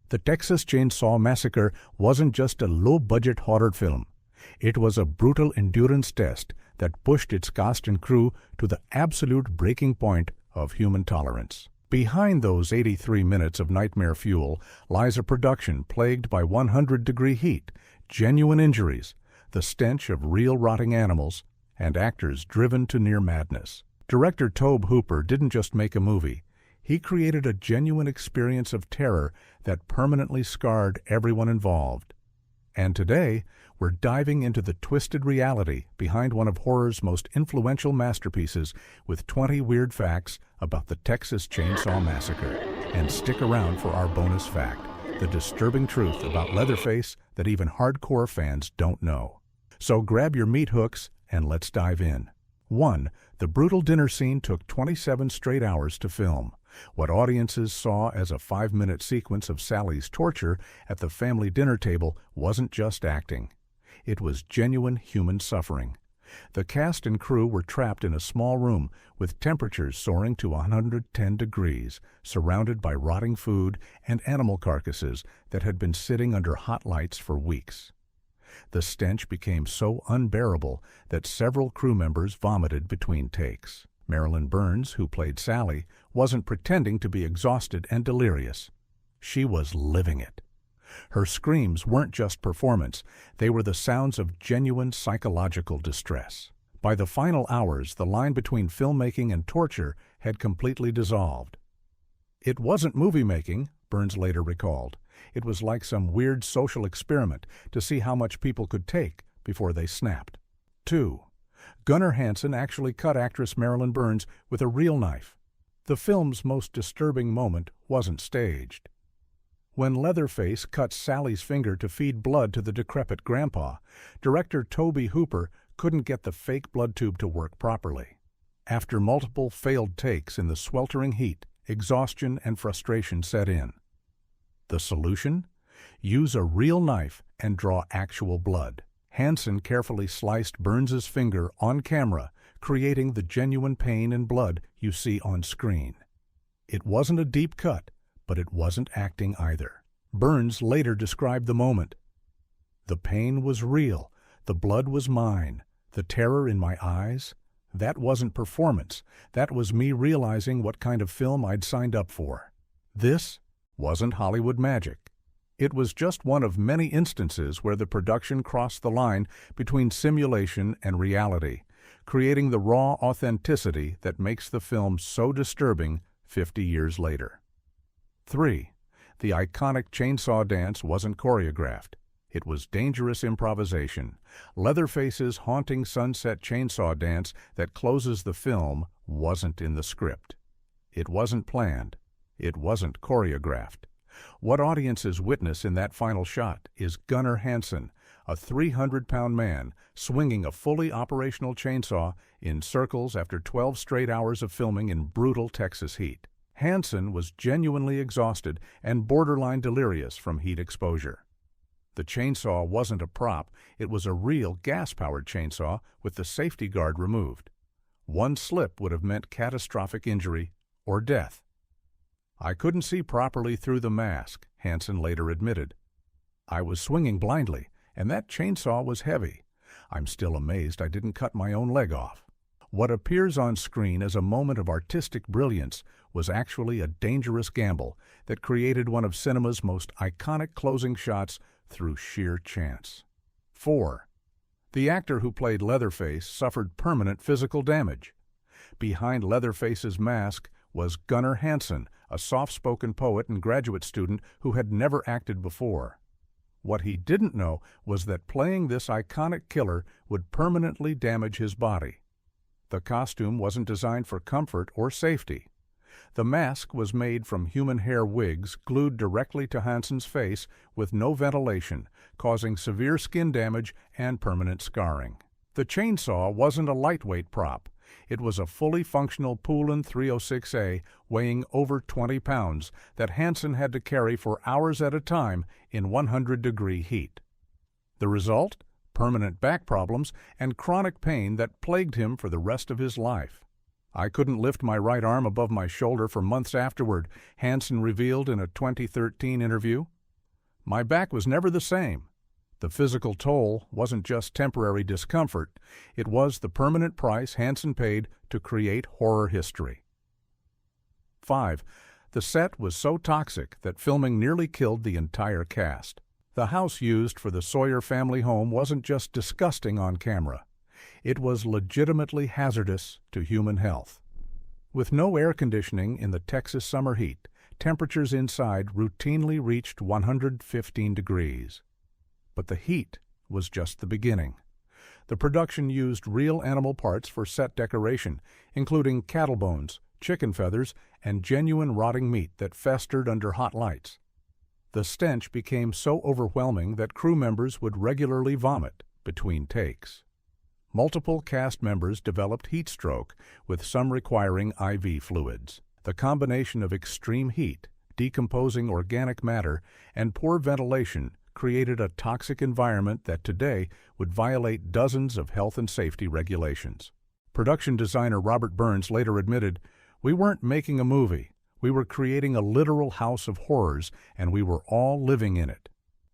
The Texas Chain Saw Massacre wasn't just a low-budget horror film. It was a brutal endurance test that pushed its cast and crew to the absolute breaking point of human tolerance. Behind those 83 minutes of nightmare fuel lies a production plagued by 100-degree heat, genuine injuries, the stench of real rotting animals, and actors driven to near madness. Director Tobe Hooper didn't just make a movie. He created a genuine experience of terror that permanently scarred everyone involved. And today, we're diving into the twisted reality behind one of horror's most influential masterpieces with 20 weird facts about the Texas Chain Saw Massacre. And stick around for our bonus fact, the disturbing truth about Leatherface that even hardcore fans don't know. So grab your meat hooks and let's dive in. 1. The brutal dinner scene took 27 straight hours to film. What audiences saw as a 5-minute sequence of Sally's torture at the family dinner table wasn't just acting. It was genuine human suffering. The cast and crew were trapped in a small room with temperatures soaring to 110 degrees, surrounded by rotting food and animal carcasses that had been sitting under hot lights for weeks. The stench became so unbearable that several crew members vomited between takes. Marilyn Burns, who played Sally, wasn't pretending to be exhausted and delirious. She was living it. Her screams weren't just performance, they were the sounds of genuine psychological distress. By the final hours, the line between filmmaking and torture had completely dissolved. "It wasn't movie making," Burns later recalled. "It was like some weird social experiment to see how much people could take before they snapped." 2. Gunnar Hansen actually cut actress Marilyn Burns with a real knife. The film's most disturbing moment wasn't staged. When Leatherface cut Sally's finger to feed blood to the decrepit grandpa, director Tobe Hooper couldn't get the fake blood tube to work properly. After multiple failed takes in the sweltering heat, exhaustion and frustration set in. The solution? Use a real knife and draw actual blood. Hansen carefully sliced Burns's finger on camera, creating the genuine pain and blood you see on screen. It wasn't a deep cut, but it wasn't acting either. Burns later described the moment. "The pain was real, the blood was mine, the terror in my eyes. That wasn't performance, that was me realizing what kind of film I'd signed up for." This wasn't Hollywood magic. It was just one of many instances where the production crossed the line between simulation and reality, creating the raw authenticity that makes the film so disturbing 50 years later. 3. The iconic chainsaw dance wasn't choreographed. It was dangerous improvisation. Leatherface's haunting sunset chainsaw dance that closes the film wasn't in the script. It wasn't planned. It wasn't choreographed. What audiences witness in that final shot is Gunnar Hansen, a 300-pound man swinging a fully operational chainsaw in circles after 12 straight hours of filming in brutal Texas heat. Hansen was genuinely exhausted and borderline delirious from heat exposure. The chainsaw wasn't a prop, it was a real gas-powered chainsaw with the safety guard removed. One slip would have meant catastrophic injury or death. "I couldn't see properly through the mask," Hansen later admitted. "I was swinging blindly, and that chainsaw was heavy. I'm still amazed I didn't cut my own leg off." What appears on screen as a moment of artistic brilliance was actually a dangerous gamble that created one of cinema's most iconic closing shots through sheer chance. 4. The actor who played Leatherface suffered permanent physical damage. Behind Leatherface's mask was Gunnar Hansen, a soft-spoken poet and graduate student who had never acted before. What he didn't know was that playing this iconic killer would permanently damage his body. The costume wasn't designed for comfort or safety. The mask was made from human hair wigs glued directly to Hansen's face with no ventilation, causing severe skin damage and permanent scarring. The chainsaw wasn't a lightweight prop. It was a fully functional Poulan 306A weighing over 20 pounds that Hansen had to carry for hours at a time in 100-degree heat. The result? Permanent back problems and chronic pain that plagued him for the rest of his life. "I couldn't lift my right arm above my shoulder for months afterward," Hansen revealed in a 2013 interview. My back was never the same. The physical toll wasn't just temporary discomfort, it was the permanent price Hansen paid to create horror history. 5. The set was so toxic that filming nearly killed the entire cast. The house used for the Sawyer family home wasn't just disgusting on camera. It was legitimately hazardous to human health. With no air conditioning in the Texas summer heat, temperatures inside routinely reached 115 degrees. But the heat was just the beginning. The production used real animal parts for set decoration, including cattle bones, chicken feathers, and genuine rotting meat that festered under hot lights. The stench became so overwhelming that crew members would regularly vomit between takes. Multiple cast members developed heat stroke, with some requiring IV fluids. The combination of extreme heat, decomposing organic matter, and poor ventilation created a toxic environment that today would violate dozens of health and safety regulations. Production designer Robert Burns later admitted, "We weren't making a movie. We were creating a literal house of horrors, and we were all living in it."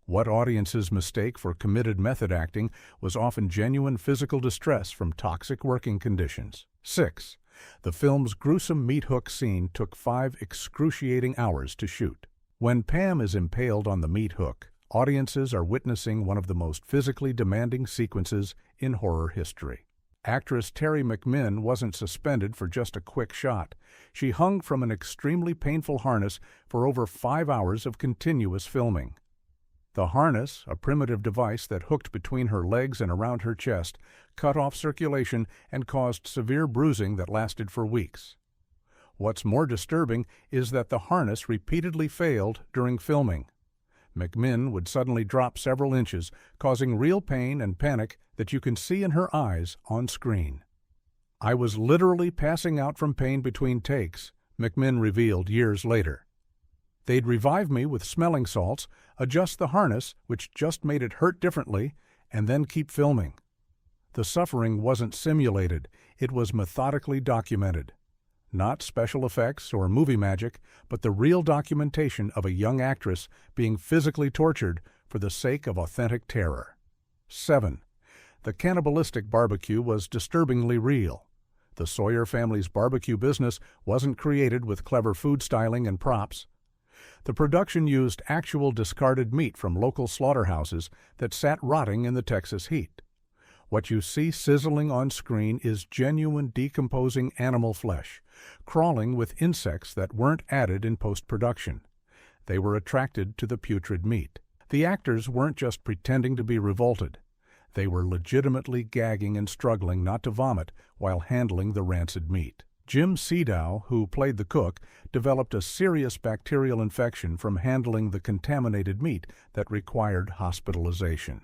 What audiences mistake for committed method acting was often genuine physical distress from toxic working conditions. 6. The film's gruesome meat hook scene took 5 excruciating hours to shoot. When Pam is impaled on the meat hook, audiences are witnessing one of the most physically demanding sequences in horror history. Actress Terry McMinn wasn't suspended for just a quick shot. She hung from an extremely painful harness for over 5 hours of continuous filming. The harness, a primitive device that hooked between her legs and around her chest, cut off circulation and caused severe bruising that lasted for weeks. What's more disturbing is that the harness repeatedly failed during filming. McMinn would suddenly drop several inches, causing real pain and panic that you can see in her eyes on screen. "I was literally passing out from pain between takes," McMinn revealed years later. "They'd revive me with smelling salts, adjust the harness, which just made it hurt differently, and then keep filming." The suffering wasn't simulated, it was methodically documented. Not special effects or movie magic, but the real documentation of a young actress being physically tortured for the sake of authentic terror. 7. The cannibalistic barbecue was disturbingly real. The Sawyer family's barbecue business wasn't created with clever food styling and props. The production used actual discarded meat from local slaughterhouses that sat rotting in the Texas heat. What you see sizzling on screen is genuine decomposing animal flesh, crawling with insects that weren't added in post-production. They were attracted to the putrid meat. The actors weren't just pretending to be revolted. They were legitimately gagging and struggling not to vomit while handling the rancid meat. Jim Sedow, who played the cook, developed a serious bacterial infection from handling the contaminated meat that required hospitalization.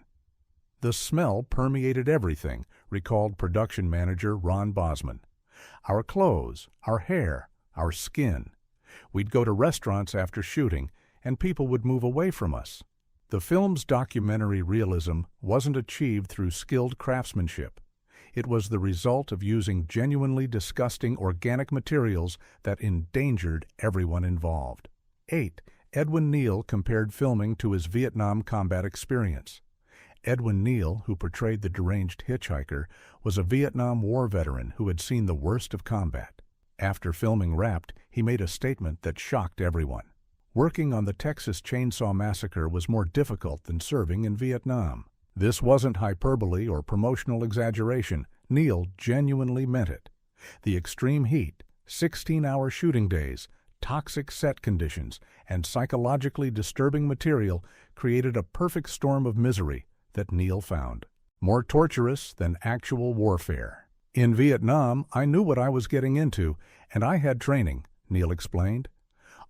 "The smell permeated everything," recalled production manager Ron Bosman. "Our clothes, our hair, our skin. We'd go to restaurants after shooting, and people would move away from us." The film's documentary realism wasn't achieved through skilled craftsmanship. It was the result of using genuinely disgusting organic materials that endangered everyone involved. 8. Edwin Neal compared filming to his Vietnam combat experience. Edwin Neal, who portrayed the deranged hitchhiker, was a Vietnam War veteran who had seen the worst of combat. After filming wrapped, he made a statement that shocked everyone. Working on the Texas Chain Saw Massacre was more difficult than serving in Vietnam. This wasn't hyperbole or promotional exaggeration. Neal genuinely meant it. The extreme heat, 16-hour shooting days, toxic set conditions, and psychologically disturbing material created a perfect storm of misery that Neal found. More torturous than actual warfare. "In Vietnam, I knew what I was getting into, and I had training," Neal explained.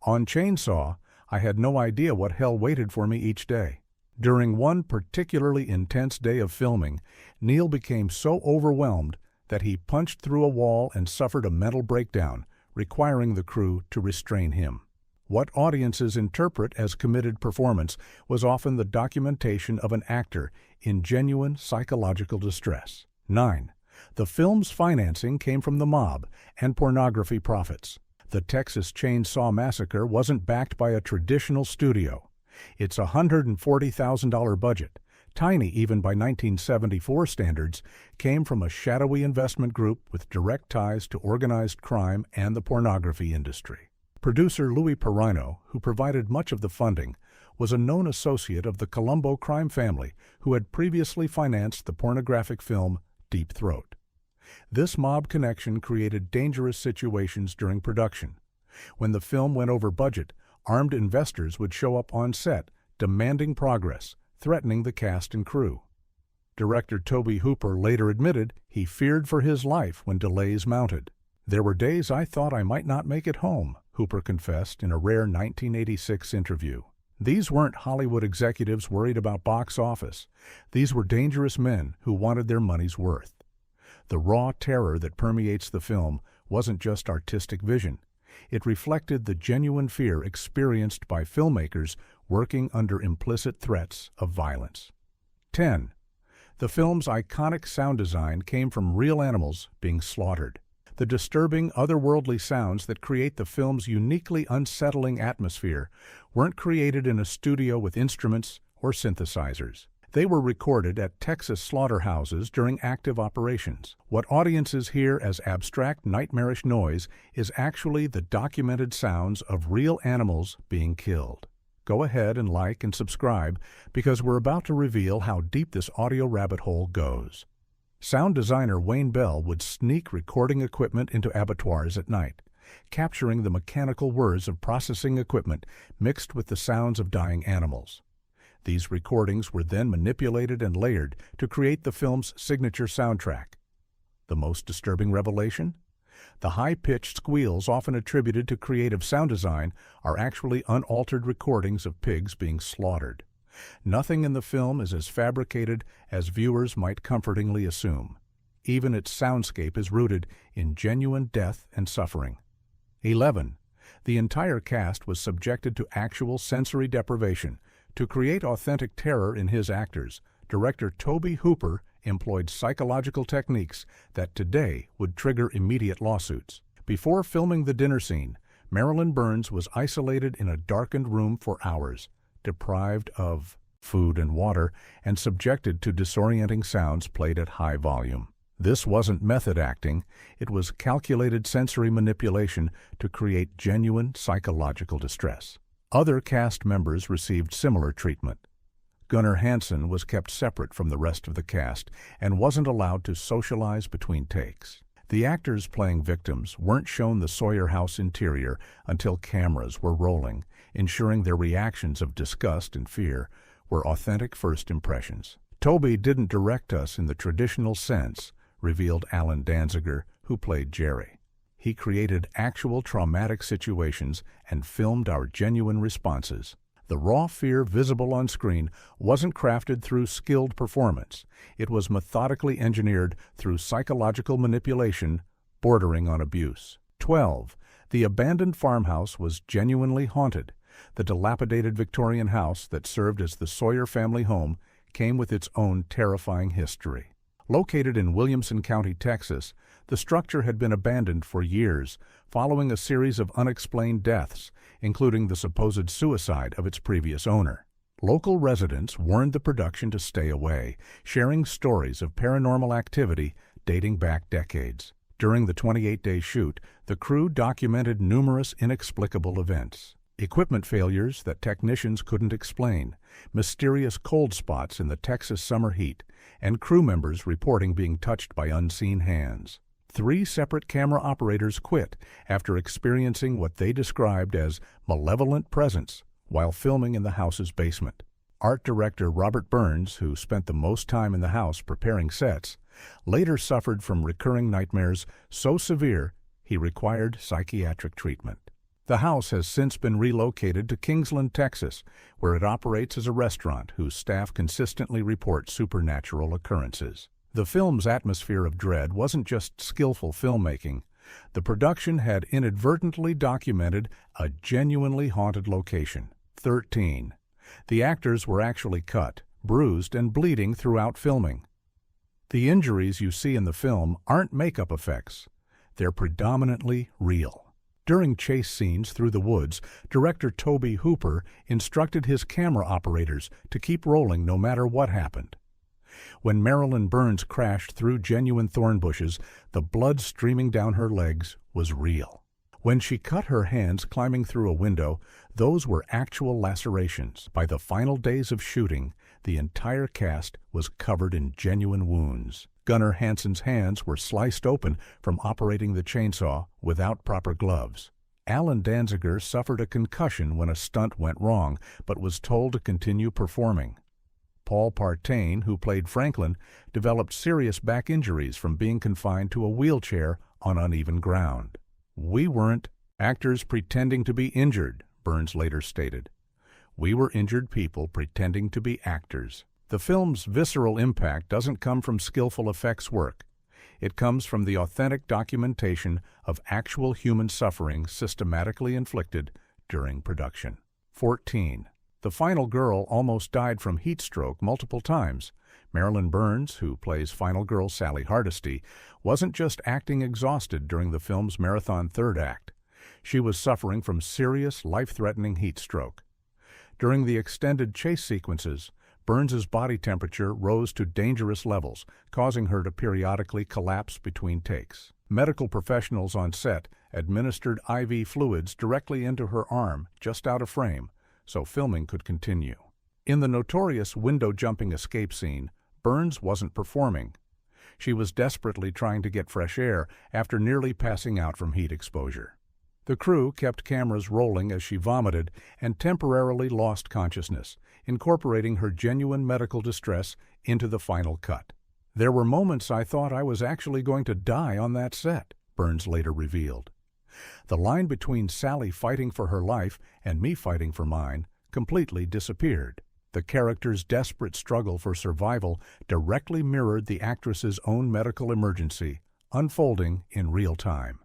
"On Chainsaw, I had no idea what hell waited for me each day." During one particularly intense day of filming, Neal became so overwhelmed that he punched through a wall and suffered a mental breakdown, requiring the crew to restrain him. What audiences interpret as committed performance was often the documentation of an actor in genuine psychological distress. 9. The film's financing came from the mob and pornography profits. The Texas Chain Saw Massacre wasn't backed by a traditional studio. Its $140,000 budget, tiny even by 1974 standards, came from a shadowy investment group with direct ties to organized crime and the pornography industry. Producer Louis Perrino, who provided much of the funding, was a known associate of the Colombo crime family who had previously financed the pornographic film Deep Throat. This mob connection created dangerous situations during production. When the film went over budget, armed investors would show up on set, demanding progress, threatening the cast and crew. Director Tobe Hooper later admitted he feared for his life when delays mounted. "There were days I thought I might not make it home," Hooper confessed in a rare 1986 interview. These weren't Hollywood executives worried about box office. These were dangerous men who wanted their money's worth. The raw terror that permeates the film wasn't just artistic vision. It reflected the genuine fear experienced by filmmakers working under implicit threats of violence. 10. The film's iconic sound design came from real animals being slaughtered. The disturbing, otherworldly sounds that create the film's uniquely unsettling atmosphere weren't created in a studio with instruments or synthesizers. They were recorded at Texas slaughterhouses during active operations. What audiences hear as abstract, nightmarish noise is actually the documented sounds of real animals being killed. Go ahead and like and subscribe because we're about to reveal how deep this audio rabbit hole goes. Sound designer Wayne Bell would sneak recording equipment into abattoirs at night, capturing the mechanical whirs of processing equipment mixed with the sounds of dying animals. These recordings were then manipulated and layered to create the film's signature soundtrack. The most disturbing revelation? The high-pitched squeals often attributed to creative sound design are actually unaltered recordings of pigs being slaughtered. Nothing in the film is as fabricated as viewers might comfortingly assume. Even its soundscape is rooted in genuine death and suffering. 11. The entire cast was subjected to actual sensory deprivation. To create authentic terror in his actors, director Tobe Hooper employed psychological techniques that today would trigger immediate lawsuits. Before filming the dinner scene, Marilyn Burns was isolated in a darkened room for hours, deprived of food and water, and subjected to disorienting sounds played at high volume. This wasn't method acting, it was calculated sensory manipulation to create genuine psychological distress. Other cast members received similar treatment. Gunnar Hansen was kept separate from the rest of the cast and wasn't allowed to socialize between takes. The actors playing victims weren't shown the Sawyer house interior until cameras were rolling, ensuring their reactions of disgust and fear were authentic first impressions. "Tobe didn't direct us in the traditional sense," revealed Alan Danziger, who played Jerry. "He created actual traumatic situations and filmed our genuine responses." The raw fear visible on screen wasn't crafted through skilled performance. It was methodically engineered through psychological manipulation bordering on abuse. 12. The abandoned farmhouse was genuinely haunted. The dilapidated Victorian house that served as the Sawyer family home came with its own terrifying history. Located in Williamson County, Texas, the structure had been abandoned for years, following a series of unexplained deaths, including the supposed suicide of its previous owner. Local residents warned the production to stay away, sharing stories of paranormal activity dating back decades. During the 28-day shoot, the crew documented numerous inexplicable events. Equipment failures that technicians couldn't explain, mysterious cold spots in the Texas summer heat, and crew members reporting being touched by unseen hands. 3 separate camera operators quit after experiencing what they described as malevolent presence while filming in the house's basement. Art director Robert Burns, who spent the most time in the house preparing sets, later suffered from recurring nightmares so severe he required psychiatric treatment. The house has since been relocated to Kingsland, Texas, where it operates as a restaurant whose staff consistently report supernatural occurrences. The film's atmosphere of dread wasn't just skillful filmmaking. The production had inadvertently documented a genuinely haunted location. 13. The actors were actually cut, bruised, and bleeding throughout filming. The injuries you see in the film aren't makeup effects. They're predominantly real. During chase scenes through the woods, director Tobe Hooper instructed his camera operators to keep rolling no matter what happened. When Marilyn Burns crashed through genuine thorn bushes, the blood streaming down her legs was real. When she cut her hands climbing through a window, those were actual lacerations. By the final days of shooting, the entire cast was covered in genuine wounds. Gunnar Hansen's hands were sliced open from operating the chainsaw without proper gloves. Alan Danziger suffered a concussion when a stunt went wrong, but was told to continue performing. Paul Partain, who played Franklin, developed serious back injuries from being confined to a wheelchair on uneven ground. "We weren't actors pretending to be injured," Burns later stated. "We were injured people pretending to be actors." The film's visceral impact doesn't come from skillful effects work. It comes from the authentic documentation of actual human suffering systematically inflicted during production. 14. The final girl almost died from heat stroke multiple times. Marilyn Burns, who plays final girl Sally Hardesty, wasn't just acting exhausted during the film's marathon third act. She was suffering from serious, life-threatening heat stroke. During the extended chase sequences, Burns's body temperature rose to dangerous levels, causing her to periodically collapse between takes. Medical professionals on set administered IV fluids directly into her arm, just out of frame, so filming could continue. In the notorious window-jumping escape scene, Burns wasn't performing. She was desperately trying to get fresh air after nearly passing out from heat exposure. The crew kept cameras rolling as she vomited and temporarily lost consciousness, incorporating her genuine medical distress into the final cut. "There were moments I thought I was actually going to die on that set," Burns later revealed. "The line between Sally fighting for her life and me fighting for mine completely disappeared." The character's desperate struggle for survival directly mirrored the actress's own medical emergency, unfolding in real time.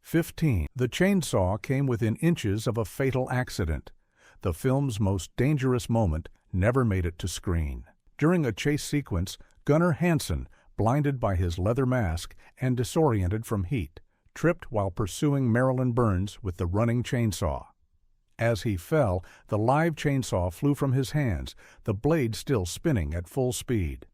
15. The chainsaw came within inches of a fatal accident. The film's most dangerous moment never made it to screen. During a chase sequence, Gunnar Hansen, blinded by his leather mask and disoriented from heat, tripped while pursuing Marilyn Burns with the running chainsaw. As he fell, the live chainsaw flew from his hands, the blade still spinning at full speed.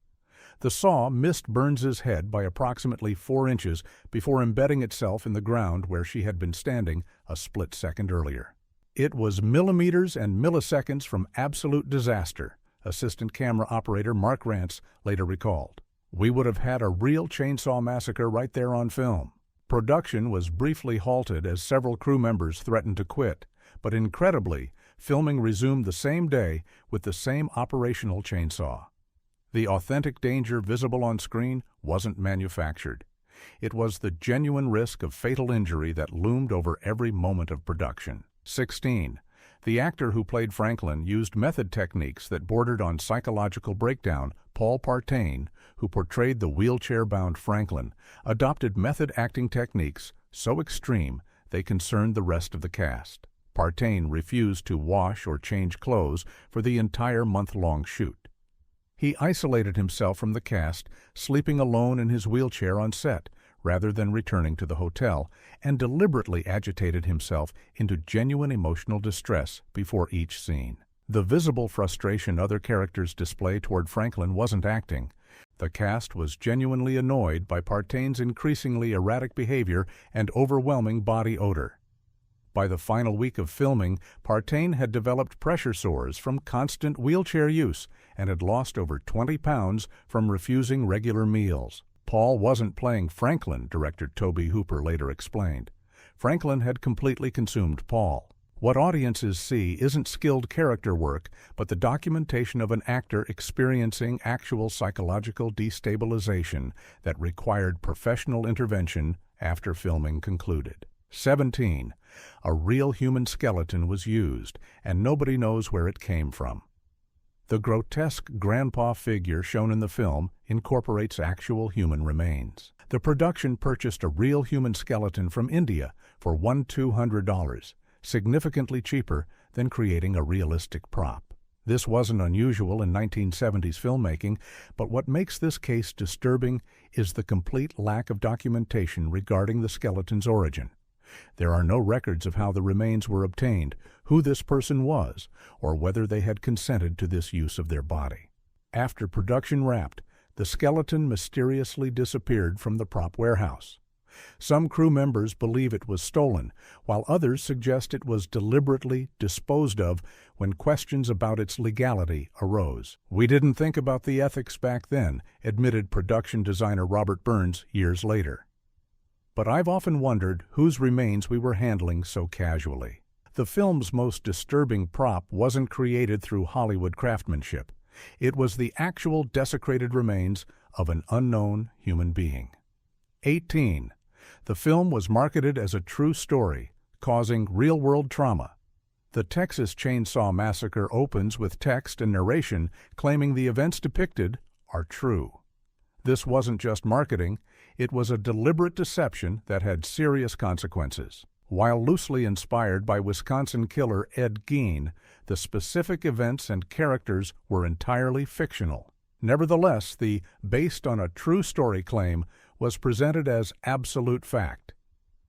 The saw missed Burns's head by approximately 4 inches before embedding itself in the ground where she had been standing a split second earlier. "It was millimeters and milliseconds from absolute disaster," assistant camera operator Mark Rance later recalled. "We would have had a real chainsaw massacre right there on film." Production was briefly halted as several crew members threatened to quit, but incredibly, filming resumed the same day with the same operational chainsaw. The authentic danger visible on screen wasn't manufactured. It was the genuine risk of fatal injury that loomed over every moment of production. 16. The actor who played Franklin used method techniques that bordered on psychological breakdown. Paul Partain, who portrayed the wheelchair-bound Franklin, adopted method acting techniques so extreme they concerned the rest of the cast. Partain refused to wash or change clothes for the entire month-long shoot. He isolated himself from the cast, sleeping alone in his wheelchair on set, rather than returning to the hotel, and deliberately agitated himself into genuine emotional distress before each scene. The visible frustration other characters display toward Franklin wasn't acting. The cast was genuinely annoyed by Partain's increasingly erratic behavior and overwhelming body odor. By the final week of filming, Partain had developed pressure sores from constant wheelchair use and had lost over 20 pounds from refusing regular meals. Paul wasn't playing Franklin, director Tobe Hooper later explained. Franklin had completely consumed Paul. What audiences see isn't skilled character work, but the documentation of an actor experiencing actual psychological destabilization that required professional intervention after filming concluded. 17. A real human skeleton was used, and nobody knows where it came from. The grotesque grandpa figure shown in the film incorporates actual human remains. The production purchased a real human skeleton from India for $200, significantly cheaper than creating a realistic prop. This wasn't unusual in 1970s filmmaking, but what makes this case disturbing is the complete lack of documentation regarding the skeleton's origin. There are no records of how the remains were obtained, who this person was, or whether they had consented to this use of their body. After production wrapped, the skeleton mysteriously disappeared from the prop warehouse. Some crew members believe it was stolen, while others suggest it was deliberately disposed of when questions about its legality arose. "We didn't think about the ethics back then," admitted production designer Robert Burns years later. "But I've often wondered whose remains we were handling so casually." The film's most disturbing prop wasn't created through Hollywood craftsmanship. It was the actual desecrated remains of an unknown human being. 18. The film was marketed as a true story, causing real-world trauma. The Texas Chain Saw Massacre opens with text and narration claiming the events depicted are true. This wasn't just marketing, it was a deliberate deception that had serious consequences. While loosely inspired by Wisconsin killer Ed Gein, the specific events and characters were entirely fictional. Nevertheless, the "based on a true story" claim was presented as absolute fact.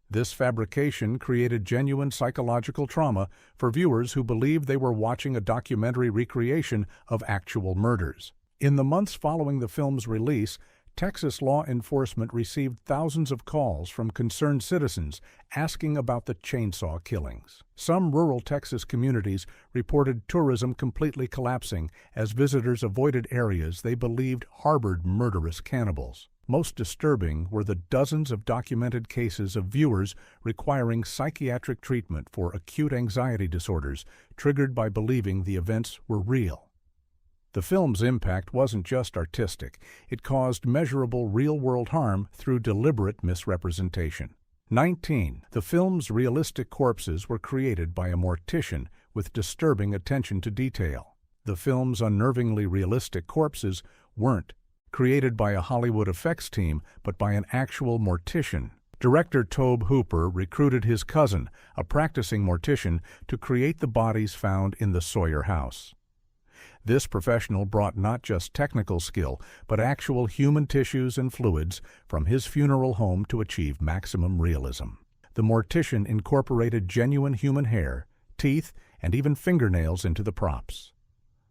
This fabrication created genuine psychological trauma for viewers who believed they were watching a documentary recreation of actual murders. In the months following the film's release, Texas law enforcement received thousands of calls from concerned citizens asking about the chainsaw killings. Some rural Texas communities reported tourism completely collapsing as visitors avoided areas they believed harbored murderous cannibals. Most disturbing were the dozens of documented cases of viewers requiring psychiatric treatment for acute anxiety disorders triggered by believing the events were real. The film's impact wasn't just artistic, it caused measurable real-world harm through deliberate misrepresentation. 19. The film's realistic corpses were created by a mortician with disturbing attention to detail. The film's unnervingly realistic corpses weren't created by a Hollywood effects team, but by an actual mortician. Director Tobe Hooper recruited his cousin, a practicing mortician, to create the bodies found in the Sawyer house. This professional brought not just technical skill, but actual human tissues and fluids from his funeral home to achieve maximum realism. The mortician incorporated genuine human hair, teeth, and even fingernails into the props.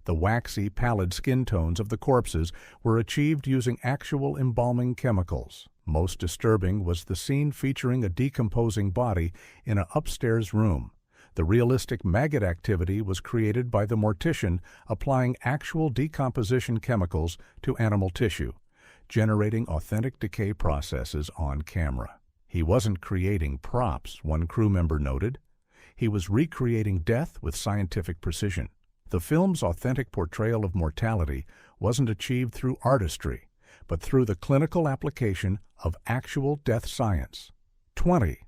The waxy, pallid skin tones of the corpses were achieved using actual embalming chemicals. Most disturbing was the scene featuring a decomposing body in an upstairs room. The realistic maggot activity was created by the mortician applying actual decomposition chemicals to animal tissue, generating authentic decay processes on camera. He wasn't creating props, one crew member noted. He was recreating death with scientific precision. The film's authentic portrayal of mortality wasn't achieved through artistry, but through the clinical application of actual death science. 20.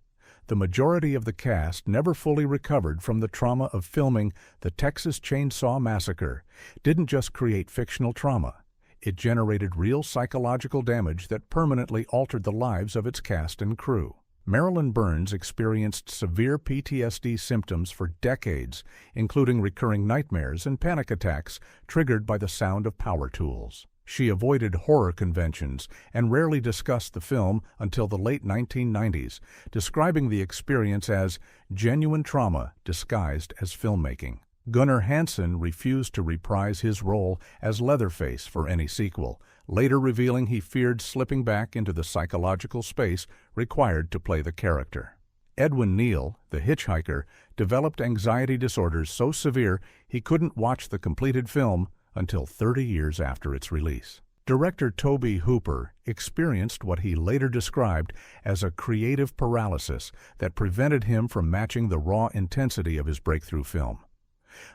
The majority of the cast never fully recovered from the trauma of filming The Texas Chain Saw Massacre. Didn't just create fictional trauma, it generated real psychological damage that permanently altered the lives of its cast and crew. Marilyn Burns experienced severe PTSD symptoms for decades, including recurring nightmares and panic attacks triggered by the sound of power tools. She avoided horror conventions and rarely discussed the film until the late 1990s, describing the experience as genuine trauma disguised as filmmaking. Gunnar Hansen refused to reprise his role as Leatherface for any sequel, later revealing he feared slipping back into the psychological space required to play the character. Edwin Neal, the hitchhiker, developed anxiety disorders so severe he couldn't watch the completed film until 30 years after its release. Director Tobe Hooper experienced what he later described as a creative paralysis that prevented him from matching the raw intensity of his breakthrough film.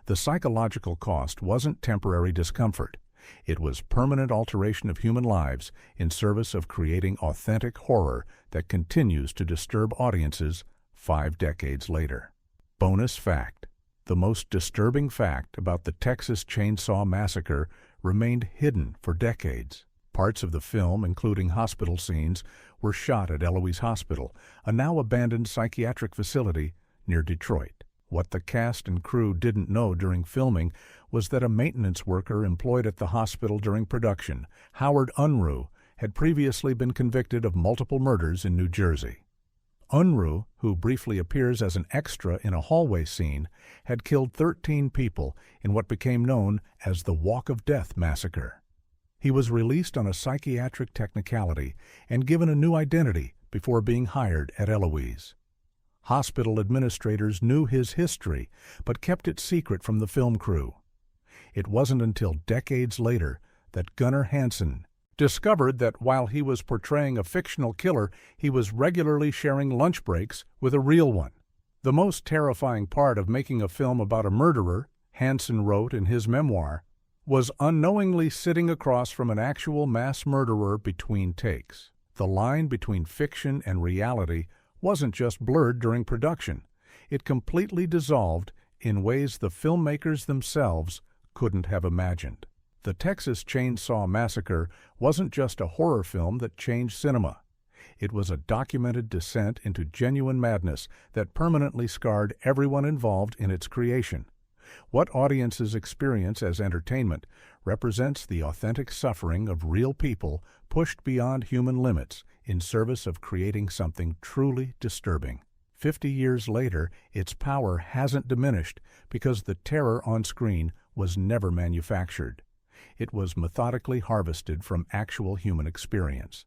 The psychological cost wasn't temporary discomfort. It was permanent alteration of human lives in service of creating authentic horror that continues to disturb audiences 5 decades later. Bonus fact: the most disturbing fact about the Texas Chain Saw Massacre remained hidden for decades. Parts of the film, including hospital scenes, were shot at Eloise Hospital, a now abandoned psychiatric facility near Detroit. What the cast and crew didn't know during filming was that a maintenance worker employed at the hospital during production, Howard Unruh, had previously been convicted of multiple murders in New Jersey. Unruh, who briefly appears as an extra in a hallway scene, had killed 13 people in what became known as the Walk of Death massacre. He was released on a psychiatric technicality and given a new identity before being hired at Eloise. Hospital administrators knew his history, but kept it secret from the film crew. It wasn't until decades later that Gunnar Hansen discovered that while he was portraying a fictional killer, he was regularly sharing lunch breaks with a real one. The most terrifying part of making a film about a murderer, Hansen wrote in his memoir, was unknowingly sitting across from an actual mass murderer between takes. The line between fiction and reality wasn't just blurred during production. It completely dissolved in ways the filmmakers themselves couldn't have imagined. The Texas Chain Saw Massacre wasn't just a horror film that changed cinema. It was a documented descent into genuine madness that permanently scarred everyone involved in its creation. What audiences experience as entertainment represents the authentic suffering of real people pushed beyond human limits in service of creating something truly disturbing. 50 years later, its power hasn't diminished because the terror on screen was never manufactured. It was methodically harvested from actual human experience.